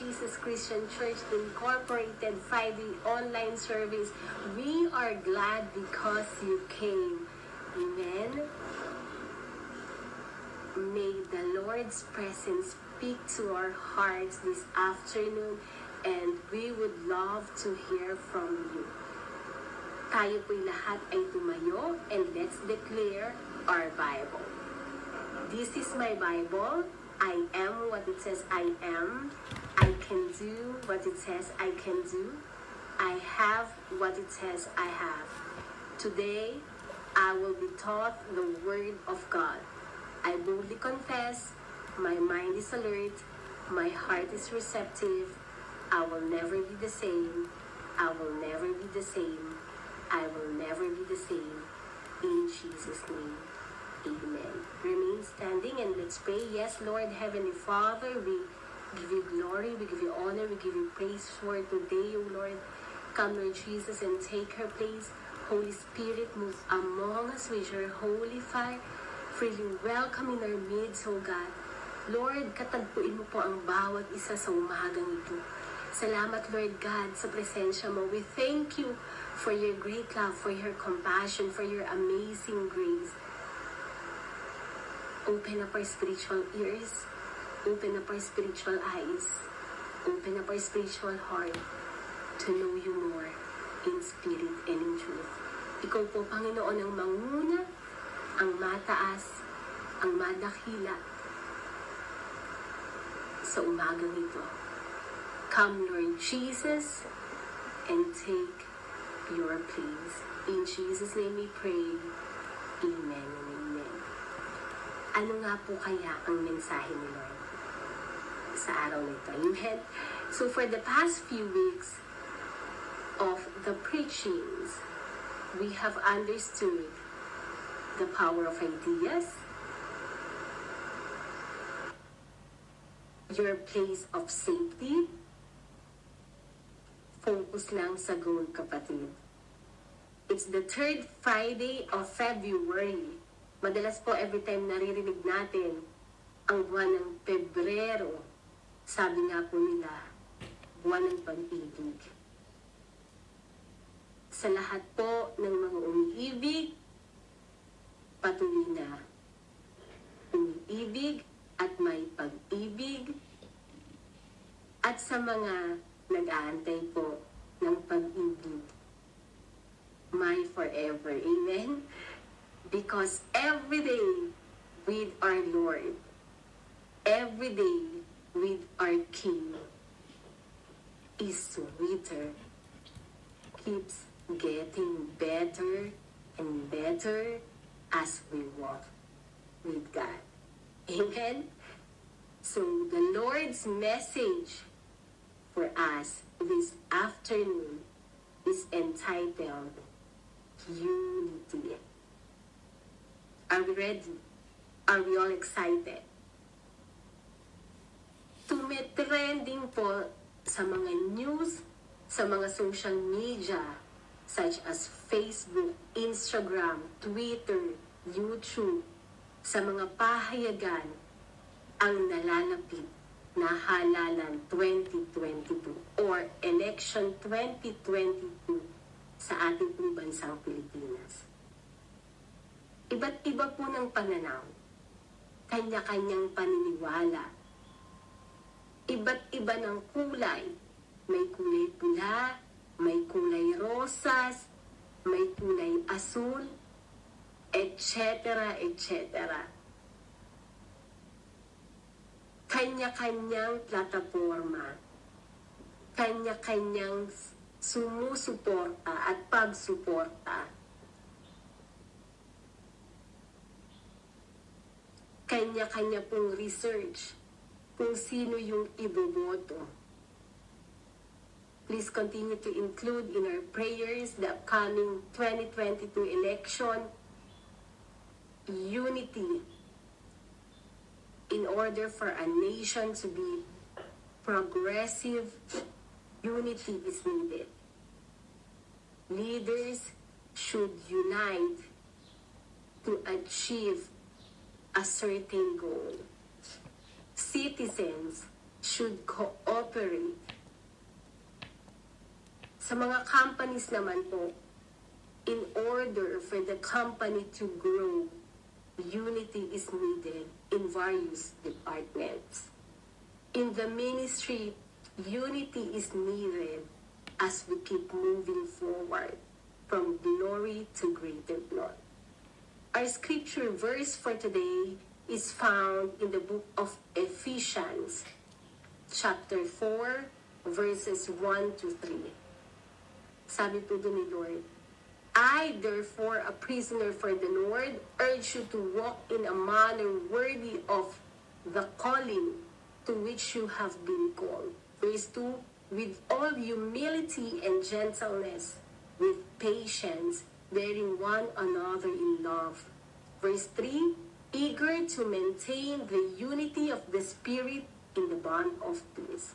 Jesus Christian Church Incorporated Friday online service. We are glad because you came. Amen. May the Lord's presence speak to our hearts this afternoon, and we would love to hear from you. Tayo po'y lahat ay tumayo, and let's declare our Bible. This is my Bible. I am what it says I am. I can do what it says I can do. I have what it says I have. Today, I will be taught the Word of God. I boldly confess, my mind is alert, my heart is receptive. I will never be the same. I will never be the same. I will never be the same. In Jesus' name, amen. Remain standing and let's pray. Yes, Lord, Heavenly Father, we give you glory, we give you honor, we give you praise for today, O Lord. Come, Lord Jesus, and take her place. Holy Spirit, move among us with your holy fire. Freely welcome in our midst, O God. Lord, katagpuin mo po ang bawat isa sa umagang ito. Salamat, Lord God, sa presensya mo. We thank you for your great love, for your compassion, for your amazing grace. Open up our spiritual ears. Open up our spiritual eyes. Open up our spiritual heart to know you more in spirit and in truth. Ikaw po, Panginoon, ang manguna, ang mataas, ang madakila sa umagang ito. Come, Lord Jesus, and take your place. In Jesus' name we pray. Amen and amen. Ano nga po kaya ang mensahe ni Lord sa araw na ito? Amen. So for the past few weeks of the preachings, we have understood the power of ideas, your place of safety. Focus lang sa goal, kapatid. It's the third Friday of February. Madalas po every time naririnig natin ang buwan ng Pebrero. Sabi nga po nila, buwan ng pag-ibig. Sa lahat po ng mga umiibig, patuloy na umiibig at may pag-ibig. At sa mga nag-aantay po ng pag-ibig, my forever. Amen? Because every day with our Lord, every day with our King is sweeter, keeps getting better and better as we walk with God. Amen? So the Lord's message for us this afternoon is entitled Unity. Are we ready? Are we all excited? Tumitrending po sa mga news, sa mga social media, such as Facebook, Instagram, Twitter, YouTube, sa mga pahayagan, ang nalalapit na halalan 2022 or election 2022 sa ating pong bansang Pilipinas. Iba't iba po ng pananaw, kanya-kanyang paniniwala, iba't iba ng kulay, may kulay pula, may kulay rosas, may kulay asul, etc., etc. Kanya-kanyang plataforma, kanya-kanyang sumusuporta at pagsuporta. Kanya-kanya pong research kung sino yung iboboto. Please continue to include in our prayers the upcoming 2022 election, unity, in order for a nation to be progressive. Unity is needed. Leaders should unite to achieve a certain goal. Citizens should cooperate. Sa mga companies naman po, in order for the company to grow, unity is needed in various departments. In the ministry, unity is needed as we keep moving forward from glory to greater glory. Our scripture verse for today is found in the book of Ephesians, chapter 4, verses 1 to 3. Sabi po doon ni Lord, I, therefore, a prisoner for the Lord, urge you to walk in a manner worthy of the calling to which you have been called. Verse 2, with all humility and gentleness, with patience, bearing one another in love. Verse 3, eager to maintain the unity of the Spirit in the bond of peace.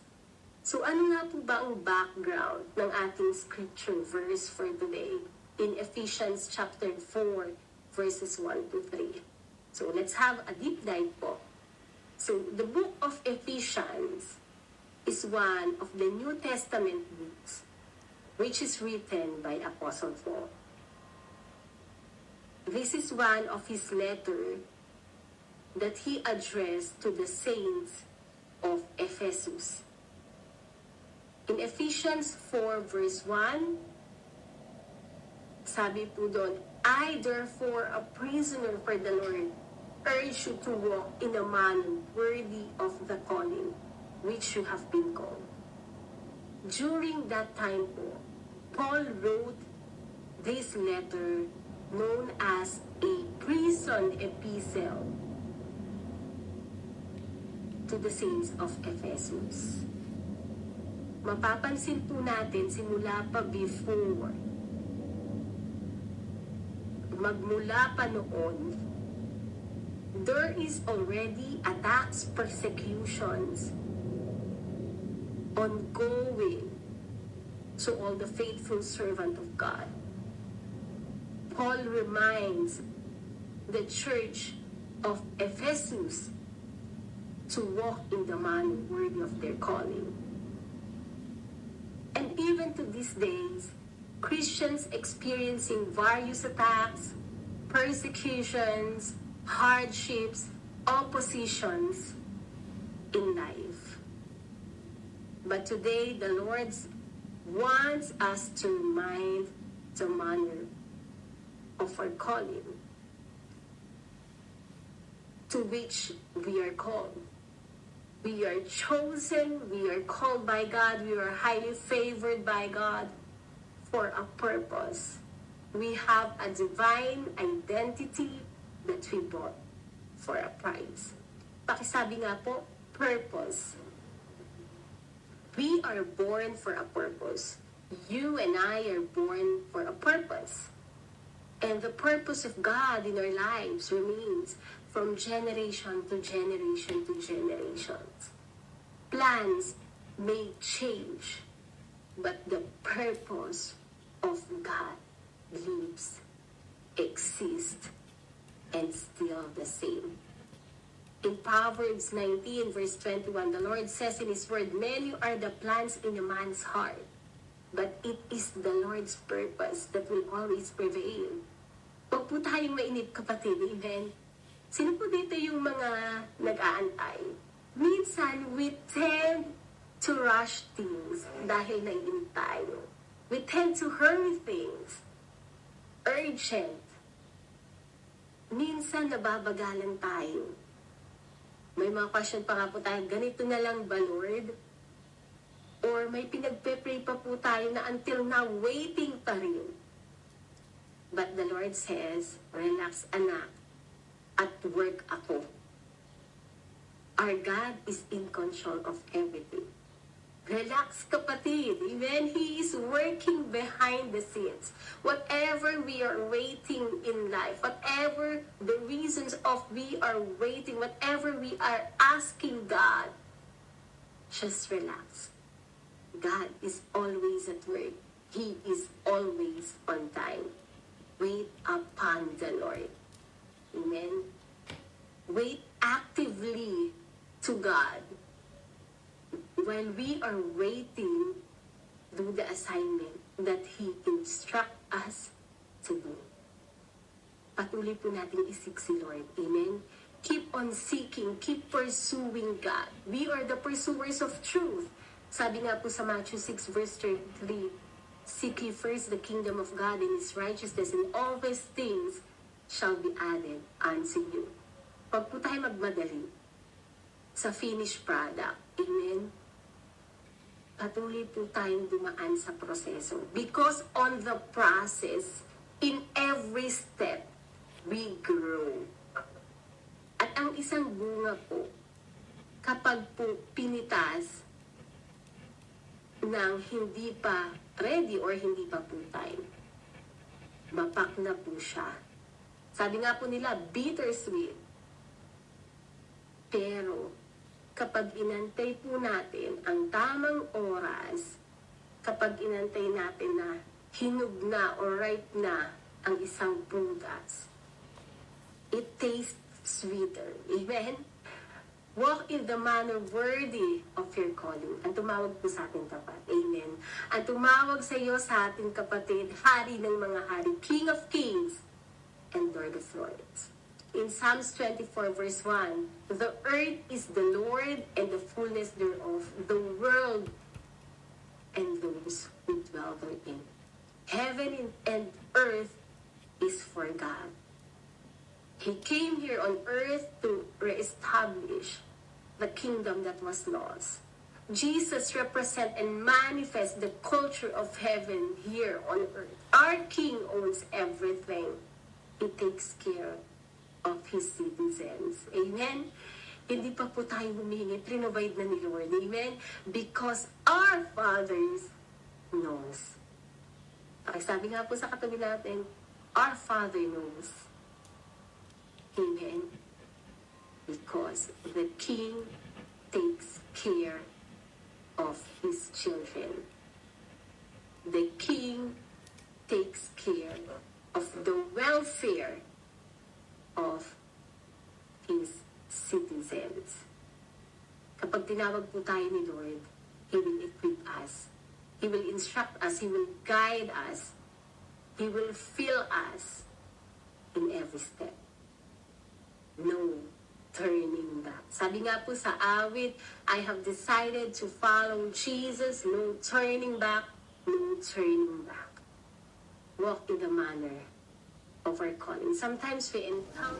So ano nga po ba ang background ng ating scripture verse for today in Ephesians chapter 4, verses 1 to 3? So let's have a deep dive po. So the book of Ephesians is one of the New Testament books which is written by Apostle Paul. This is one of his letters that he addressed to the saints of Ephesus. In Ephesians 4 verse 1, sabi po doon, I therefore, a prisoner for the Lord, urge you to walk in a manner worthy of the calling which you have been called. During that time po, Paul wrote this letter known as a prison epistle to the saints of Ephesus. Mapapansin po natin simula pa before, magmula pa noon, there is already attacks, persecutions, ongoing to all the faithful servant of God. Paul reminds the church of Ephesus to walk in the manner worthy of their calling. And even to these days, Christians experiencing various attacks, persecutions, hardships, oppositions in life. But today, the Lord wants us to remind the manner of our calling to which we are called. We are chosen, we are called by God, we are highly favored by God for a purpose. We have a divine identity that we bought for a price. Pakisabi nga po, purpose. We are born for a purpose. You and I are born for a purpose. And the purpose of God in our lives remains from generation to generation to generations. Plans may change, but the purpose of God lives, exists, and still the same. In Proverbs 19 verse 21, the Lord says in His word, many are the plans in a man's heart, but it is the Lord's purpose that will always prevail. Huwag po tayong mainip, kapatid, amen? Sino po dito yung mga nag-aantay? Minsan, we tend to rush things dahil naiinip tayo. We tend to hurry things. Urgent. Minsan, nababagalan tayo. May mga question pa nga po tayo, ganito na lang ba, Lord? Or may pinagpe-pray pa po tayo na until now, waiting pa rin. But the Lord says, relax, anak. At work ako. Our God is in control of everything. Relax, kapatid. Amen? He is working behind the scenes. Whatever we are waiting in life, whatever the reasons of we are waiting, whatever we are asking God, just relax. God is always at work. He is always on time. Wait upon the Lord. Amen? Wait actively to God. while we are waiting, do the assignment that He instruct us to do. Patuloy po natin isik si Lord. Amen? Keep on seeking, keep pursuing God. We are the pursuers of truth. Sabi nga po sa Matthew 6 verse 33, seek ye first the kingdom of God and His righteousness, and all these things shall be added unto you. Huwag po tayo magmadali sa finished product. Amen? Patuloy po tayong dumaan sa proseso. Because on the process, in every step, we grow. At ang isang bunga po, kapag po pinitas ng hindi pa ready or hindi pa po time, mapak na po siya. Sabi nga po nila, bittersweet. Pero, kapag inantay po natin ang tamang oras, kapag inantay natin na hinog na or ripe na ang isang prutas, it tastes sweeter. Amen? Walk in the manner worthy of your calling. Ang tumawag po sa ating tapat. Amen. Ang tumawag sa iyo, sa ating kapatid, Hari ng mga hari, King of Kings, and Lord of Lords. In Psalms 24 verse 1, the earth is the Lord and the fullness thereof, the world and those who dwell therein. Heaven and earth is for God. He came here on earth to reestablish the kingdom that was lost. Jesus represents and manifests the culture of heaven here on earth. Our King owns everything. He takes care of His citizens. Amen? Hindi pa po tayo humingi. Provide na ni Lord. Amen? Because our fathers knows. Okay, sabi nga po sa katabi natin, our Father knows. Amen? Because the King takes care of His children. The King takes care of the welfare of His citizens. Kapag tinawag po tayo ni Lord, He will equip us. He will instruct us. He will guide us. He will fill us in every step. No turning back. Sabi nga po sa awit, I have decided to follow Jesus. No turning back. No turning back. Walk in the manner of our calling. Sometimes we encounter